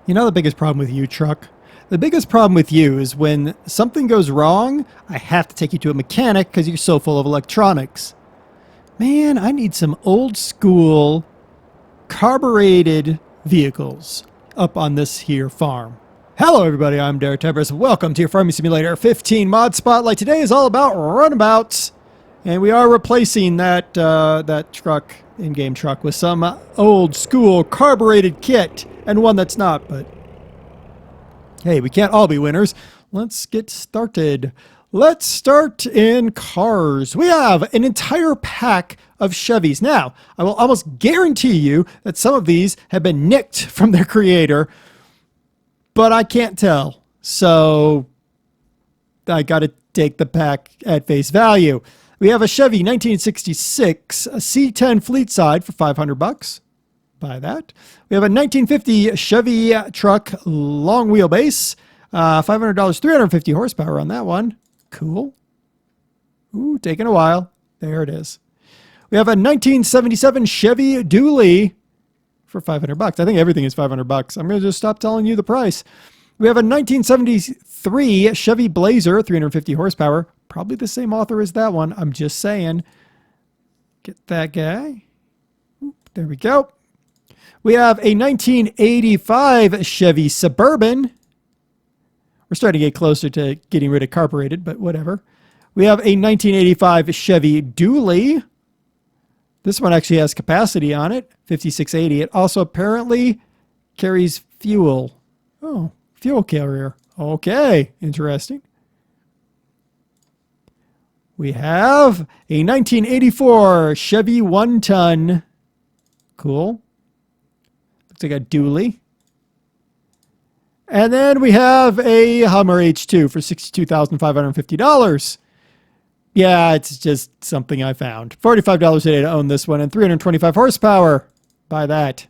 You know the biggest problem with you, truck? The biggest problem with you is when something goes wrong, I have to take you to a mechanic because you're so full of electronics. Man, I need some old school carbureted vehicles up on this here farm. Hello everybody, I'm DerTebbers. Welcome to your Farming Simulator 15 Mod Spotlight. Today is all about runabouts. And we are replacing that truck, in-game truck, with some old school carbureted kit. And one that's not, but hey, we can't all be winners. Let's get started. Let's start in cars. We have an entire pack of Chevys. Now, I will almost guarantee you that some of these have been nicked from their creator, but I can't tell. So I got to take the pack at face value. We have a Chevy 1966 a C10 fleet side for $500. Buy that. We have a 1950 Chevy truck long wheelbase. $500, 350 horsepower on that one. Cool. Ooh, taking a while. There it is. We have a 1977 Chevy Dually for $500. I think everything is $500. I'm going to just stop telling you the price. We have a 1973 Chevy Blazer, 350 horsepower. Probably the same author as that one. I'm just saying. Get that guy. Ooh, there we go. We have a 1985 Chevy Suburban. We're starting to get closer to getting rid of carbureted, but whatever. We have a 1985 Chevy Dually. This one actually has capacity on it, 5680. It also apparently carries fuel. Oh, fuel carrier. Okay, interesting. We have a 1984 Chevy 1-ton. Cool. Looks like a dually. And then we have a Hummer H2 for $62,550. Yeah, it's just something I found. $45 a day to own this one and 325 horsepower. Buy that.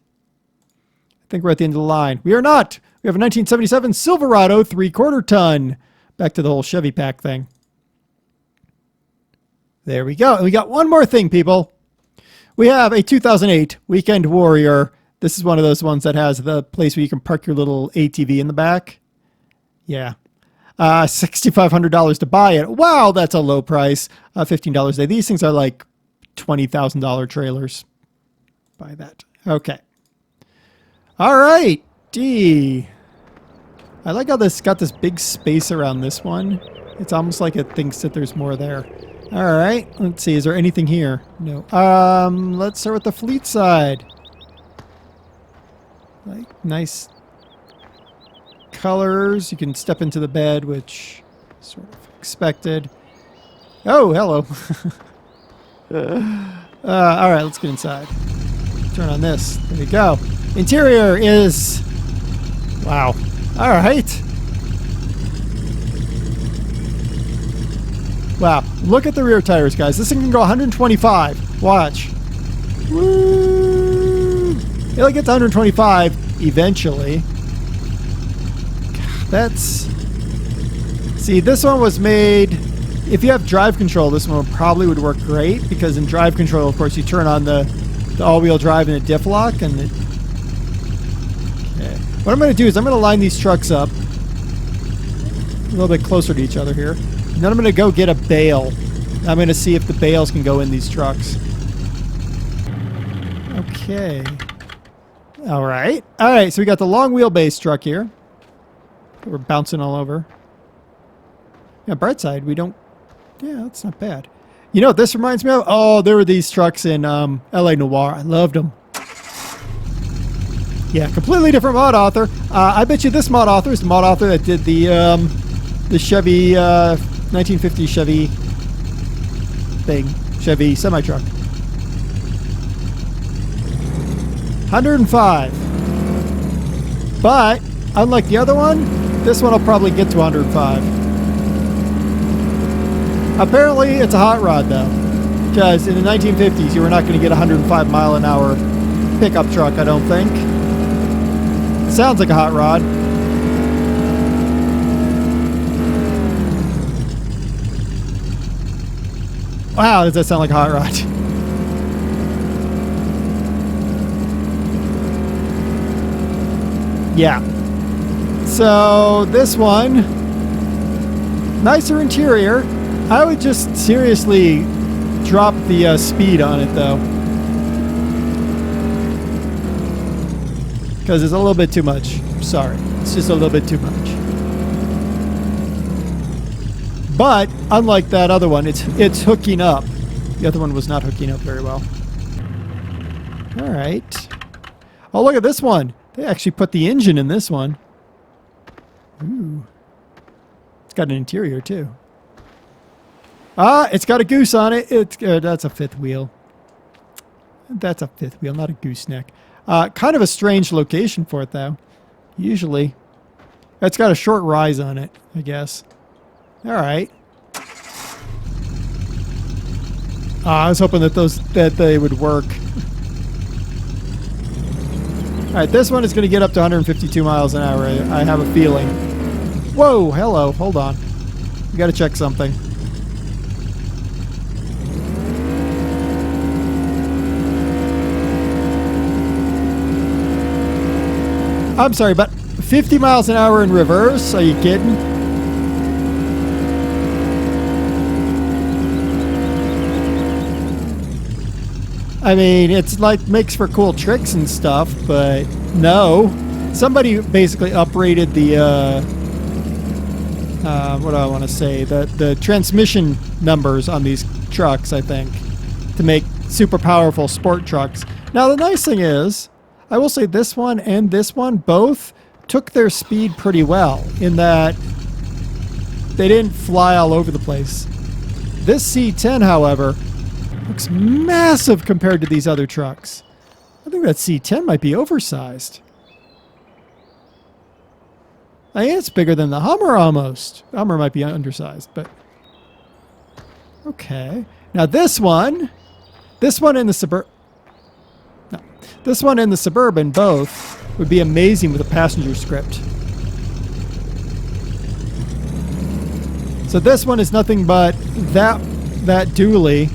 I think we're at the end of the line. We are not. We have a 1977 Silverado 3/4 ton. Back to the whole Chevy pack thing. There we go. And we got one more thing, people. We have a 2008 Weekend Warrior. This is one of those ones that has the place where you can park your little ATV in the back. Yeah. $6,500 to buy it. Wow, that's a low price. $15 a day. These things are like $20,000 trailers. Buy that. Okay. All right. D. I like how this got this big space around this one. It's almost like it thinks that there's more there. All right. Let's see. Is there anything here? No. Let's start with the fleet side. Like nice colors. You can step into the bed, which is sort of expected. Oh, hello. All right, let's get inside. Turn on this. There we go. Interior is... Wow. All right. Wow. Look at the rear tires, guys. This thing can go 125. Watch. Woo! It'll get to 125 eventually. That's... See, this one was made... If you have drive control, this one probably would work great, because in drive control, of course, you turn on the all-wheel drive and a diff lock, and it... Okay. What I'm going to do is I'm going to line these trucks up a little bit closer to each other here. And then I'm going to go get a bale. I'm going to see if the bales can go in these trucks. Okay. All right. All right, so we got the long wheelbase truck here. We're bouncing all over. Yeah, bright side, we don't... Yeah, that's not bad. You know what this reminds me of? Oh, there were these trucks in LA Noire. I loved them. Yeah, completely different mod author. I bet you this mod author is the mod author that did the Chevy, 1950 Chevy thing. Chevy semi-truck. 105. But, unlike the other one, this one will probably get to 105. Apparently, it's a hot rod, though. Because in the 1950s, you were not going to get a 105 mile an hour pickup truck, I don't think. Sounds like a hot rod. Wow, does that sound like a hot rod? Yeah. So this one, nicer interior. I would just seriously drop the speed on it though, because it's a little bit too much. Sorry, it's just a little bit too much. But unlike that other one, it's hooking up. The other one was not hooking up very well. All right. Oh, look at this one. They actually put the engine in this one. Ooh. It's got an interior too. Ah, it's got a goose on it. That's a fifth wheel. That's a fifth wheel, not a gooseneck. Kind of a strange location for it though. Usually, it's got a short rise on it, I guess. All right. I was hoping that they would work. All right, this one is going to get up to 152 miles an hour. I have a feeling. Whoa, hello, hold on. We got to check something. I'm sorry, but 50 miles an hour in reverse? Are you kidding? I mean, it's like makes for cool tricks and stuff, but no. Somebody basically uprated the what do I want to say? The transmission numbers on these trucks, I think, to make super powerful sport trucks. Now the nice thing is, I will say this one and this one both took their speed pretty well in that they didn't fly all over the place. This C10, however, looks massive compared to these other trucks. I think that C10 might be oversized. I think it's bigger than the Hummer almost. The Hummer might be undersized, but... Okay. Now this one and the this one and the Suburban both would be amazing with a passenger script. So this one is nothing but that dually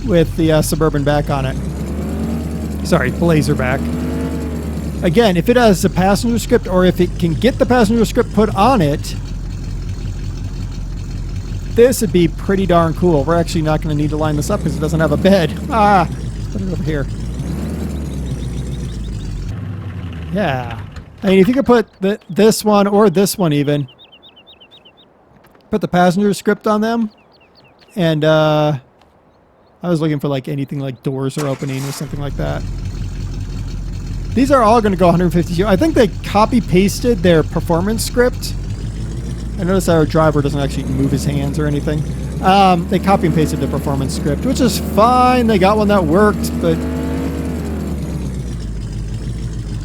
with the Suburban back on it. Sorry, Blazer back. Again, if it has a passenger script or if it can get the passenger script put on it, this would be pretty darn cool. We're actually not going to need to line this up because it doesn't have a bed. Ah, let's put it over here. Yeah. I mean, if you could put this one or this one even, put the passenger script on them, and I was looking for like anything like doors are opening or something like that. These are all going to go 152. I think they copy-pasted their performance script. I noticed our driver doesn't actually move his hands or anything. They copy and pasted the performance script, which is fine. They got one that worked, but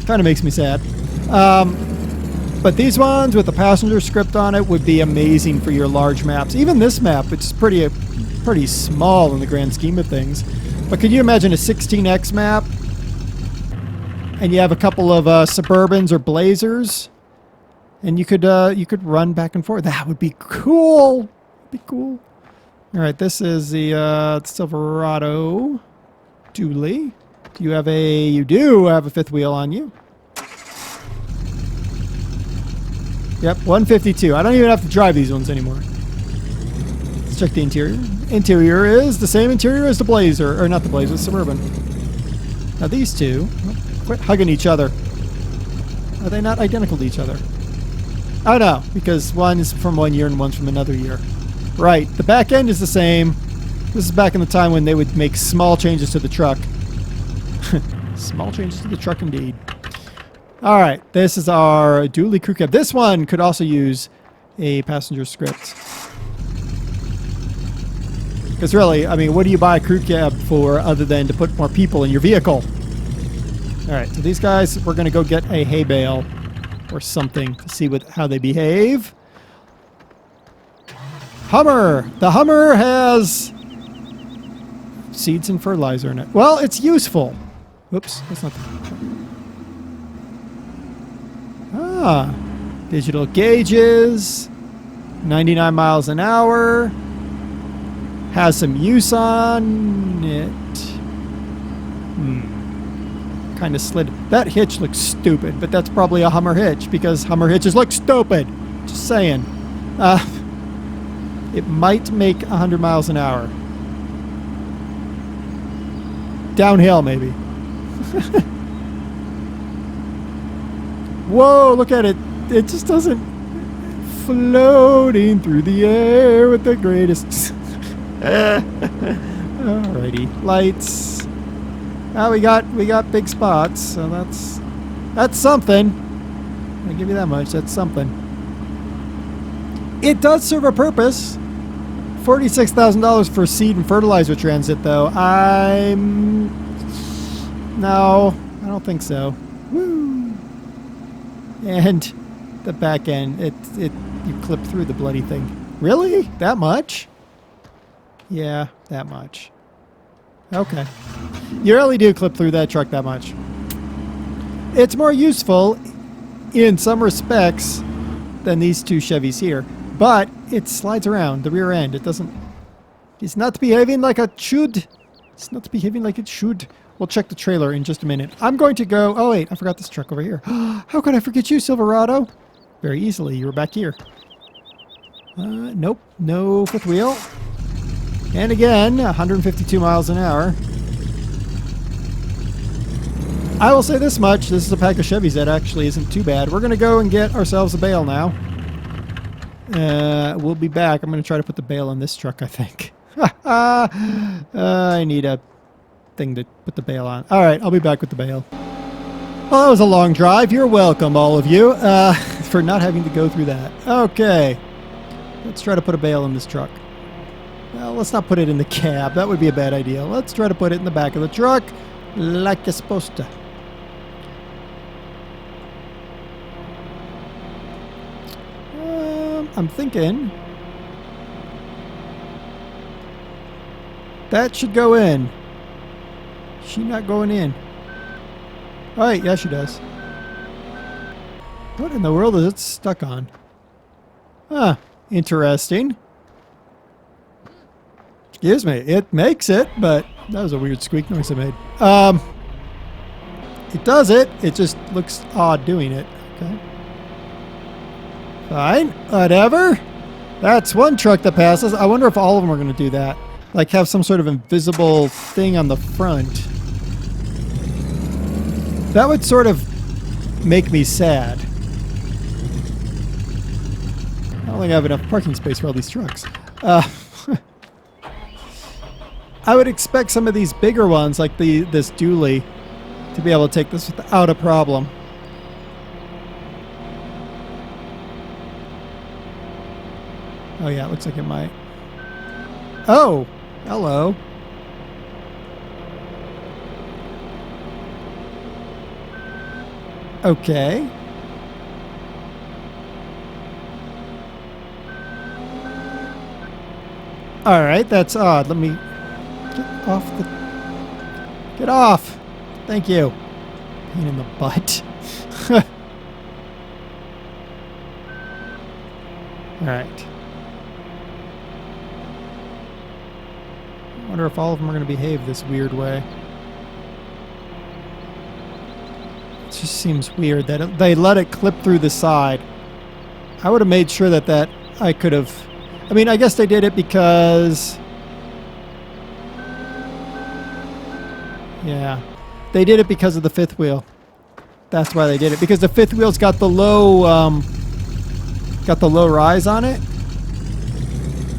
kind of makes me sad. But these ones with the passenger script on it would be amazing for your large maps. Even this map, which is pretty small in the grand scheme of things. But could you imagine a 16x map? And you have a couple of Suburbans or Blazers, and you could run back and forth. That would be cool. Be cool. All right, this is the Silverado dually. Do you have a? You do have a fifth wheel on you. Yep, 152. I don't even have to drive these ones anymore. Let's check the interior. Interior is the same interior as the Blazer, or not the Blazer, the Suburban. Now these two. Quit hugging each other. Are they not identical to each other? Oh no, because one's from one year and one's from another year. Right, the back end is the same. This is back in the time when they would make small changes to the truck. Small changes to the truck indeed. Alright, this is our dually crew cab. This one could also use a passenger script. Because really, I mean, what do you buy a crew cab for other than to put more people in your vehicle? Alright, so these guys, we're going to go get a hay bale or something to see how they behave. Hummer! The Hummer has seeds and fertilizer in it. Well, it's useful. Whoops, that's not digital gauges, 99 miles an hour, has some use on it. kind of slid. That hitch looks stupid, but that's probably a Hummer hitch because Hummer hitches look stupid. Just saying. It might make 100 miles an hour. Downhill, maybe. Whoa, look at it. It just doesn't... Floating through the air with the greatest... Alrighty. Lights. Oh, we got big spots, so that's something. I'll give you that much. That's something. It does serve a purpose. $46,000 for seed and fertilizer transit, though. No, I don't think so. Woo! And the back end, you clip through the bloody thing. Really? That much? Yeah, that much. Okay. You really do clip through that truck that much. It's more useful in some respects than these two Chevys here. But it slides around the rear end. It's not behaving like it should. It's not behaving like it should. We'll check the trailer in just a minute. I'm going to go... Oh, wait. I forgot this truck over here. How could I forget you, Silverado? Very easily. You were back here. Nope. No fifth wheel. And again, 152 miles an hour. I will say this much. This is a pack of Chevys that actually isn't too bad. We're going to go and get ourselves a bale now. We'll be back. I'm going to try to put the bale in this truck, I think. I need a thing to put the bale on. All right, I'll be back with the bale. Well, that was a long drive. You're welcome, all of you, for not having to go through that. Okay. Let's try to put a bale in this truck. Well, let's not put it in the cab. That would be a bad idea. Let's try to put it in the back of the truck like you're supposed to. I'm thinking that should go in. She not going in. Oh, wait, yeah, she does. What in the world is it stuck on? Huh, interesting. Excuse me, it makes it, but that was a weird squeak noise I made. It does it, it just looks odd doing it. Okay. Fine, whatever. That's one truck that passes. I wonder if all of them are going to do that. Like have some sort of invisible thing on the front. That would sort of make me sad. I don't think I have enough parking space for all these trucks. I would expect some of these bigger ones, like this dually, to be able to take this without a problem. Oh yeah, it looks like it might. Oh, hello. Okay. All right, that's odd. Let me get off the... Get off! Thank you. Pain in the butt. All right. I wonder if all of them are going to behave this weird way. It just seems weird that they let it clip through the side. I would have made sure that I could have... I mean, I guess they did it because... Yeah. They did it because of the fifth wheel. That's why they did it. Because the fifth wheel's got the low rise on it.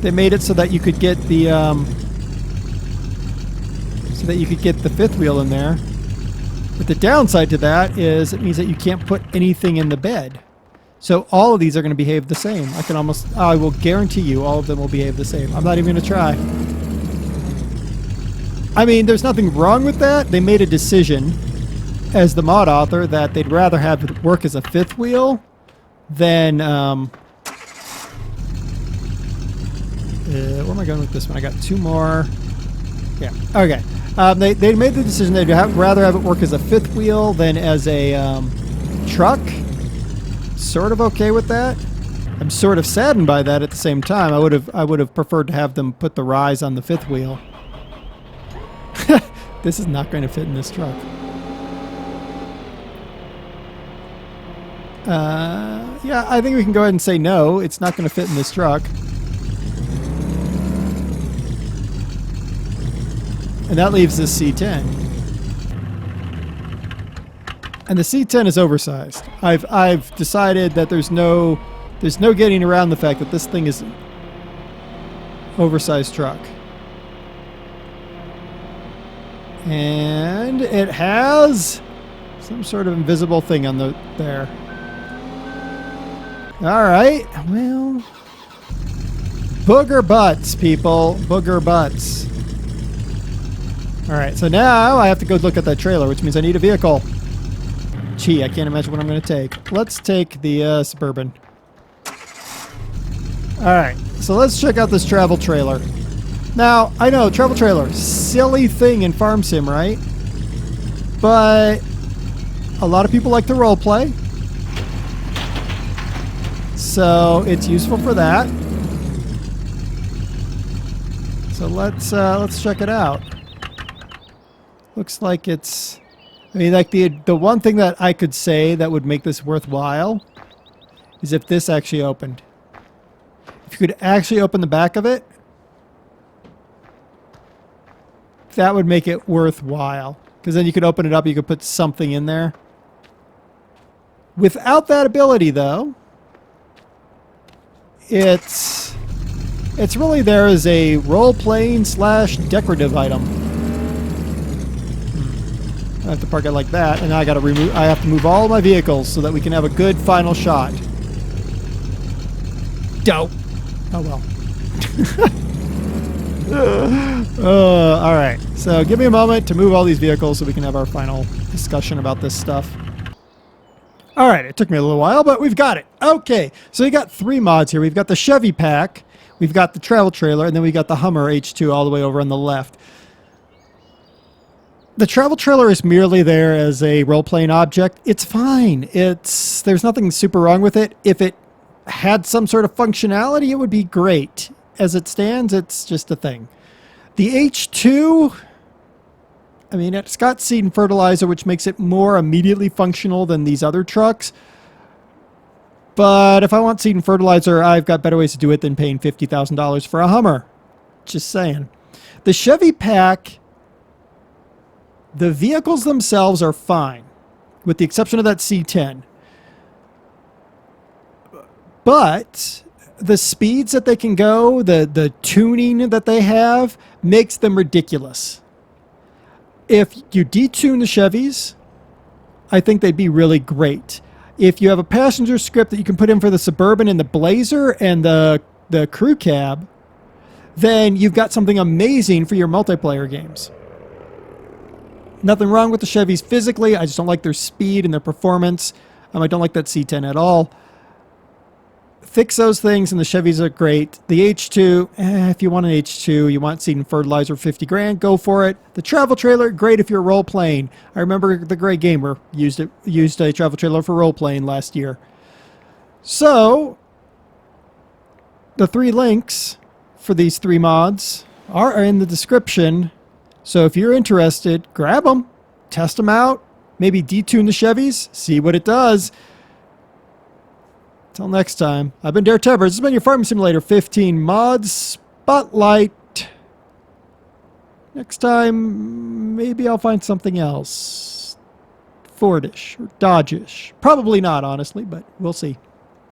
They made it so that you could get the... so that you could get the fifth wheel in there. But the downside to that is it means that you can't put anything in the bed. So all of these are going to behave the same. I will guarantee you all of them will behave the same. I'm not even going to try. I mean, there's nothing wrong with that. They made a decision as the mod author that they'd rather have it work as a fifth wheel than... where am I going with this one? I got two more. Yeah, okay. They made the decision they'd rather have it work as a fifth wheel than as a truck. Sort of okay with that. I'm sort of saddened by that at the same time. I would have preferred to have them put the rise on the fifth wheel. This is not going to fit in this truck. Yeah, I think we can go ahead and say no. It's not going to fit in this truck. And that leaves this C10. And the C10 is oversized. I've decided that there's no getting around the fact that this thing is an oversized truck. And it has some sort of invisible thing on there. All right, well, booger butts, people, booger butts. All right, so now I have to go look at that trailer, which means I need a vehicle. Gee, I can't imagine what I'm going to take. Let's take the Suburban. All right, so let's check out this travel trailer. Now, I know, travel trailer, silly thing in Farm Sim, right? But a lot of people like to role play. So it's useful for that. So let's check it out. Looks like it's, I mean, like the one thing that I could say that would make this worthwhile is if this actually opened. If you could actually open the back of it, that would make it worthwhile. Because then you could open it up, you could put something in there. Without that ability, though, it's really there as a role-playing / decorative item. I have to park it like that, and I have to move all my vehicles so that we can have a good final shot. Dope. Oh well. All right. So give me a moment to move all these vehicles so we can have our final discussion about this stuff. All right. It took me a little while, but we've got it. Okay. So we got 3 mods here. We've got the Chevy pack, we've got the travel trailer, and then we got the Hummer H2 all the way over on the left. The travel trailer is merely there as a role-playing object. It's fine. There's nothing super wrong with it. If it had some sort of functionality, it would be great. As it stands, it's just a thing. The H2, I mean, it's got seed and fertilizer, which makes it more immediately functional than these other trucks. But if I want seed and fertilizer, I've got better ways to do it than paying $50,000 for a Hummer. Just saying. The Chevy pack, the vehicles themselves are fine, with the exception of that C10. But the speeds that they can go, the tuning that they have, makes them ridiculous. If you detune the Chevys, I think they'd be really great. If you have a passenger script that you can put in for the Suburban and the Blazer and the crew cab, then you've got something amazing for your multiplayer games. Nothing wrong with the Chevys physically. I just don't like their speed and their performance. I don't like that C10 at all. Fix those things and the Chevys are great. The H2, if you want an H2, you want seed and fertilizer, 50 grand, go for it. The travel trailer, great if you're role playing. I remember the Great Gamer used a travel trailer for role playing last year. So the 3 links for these 3 mods are in the description. So if you're interested, grab them, test them out, maybe detune the Chevys, see what it does. Until next time, I've been DerTebbers. This has been your Farming Simulator 15 Mods Spotlight. Next time, maybe I'll find something else. Fordish or Dodgish. Probably not, honestly, but we'll see.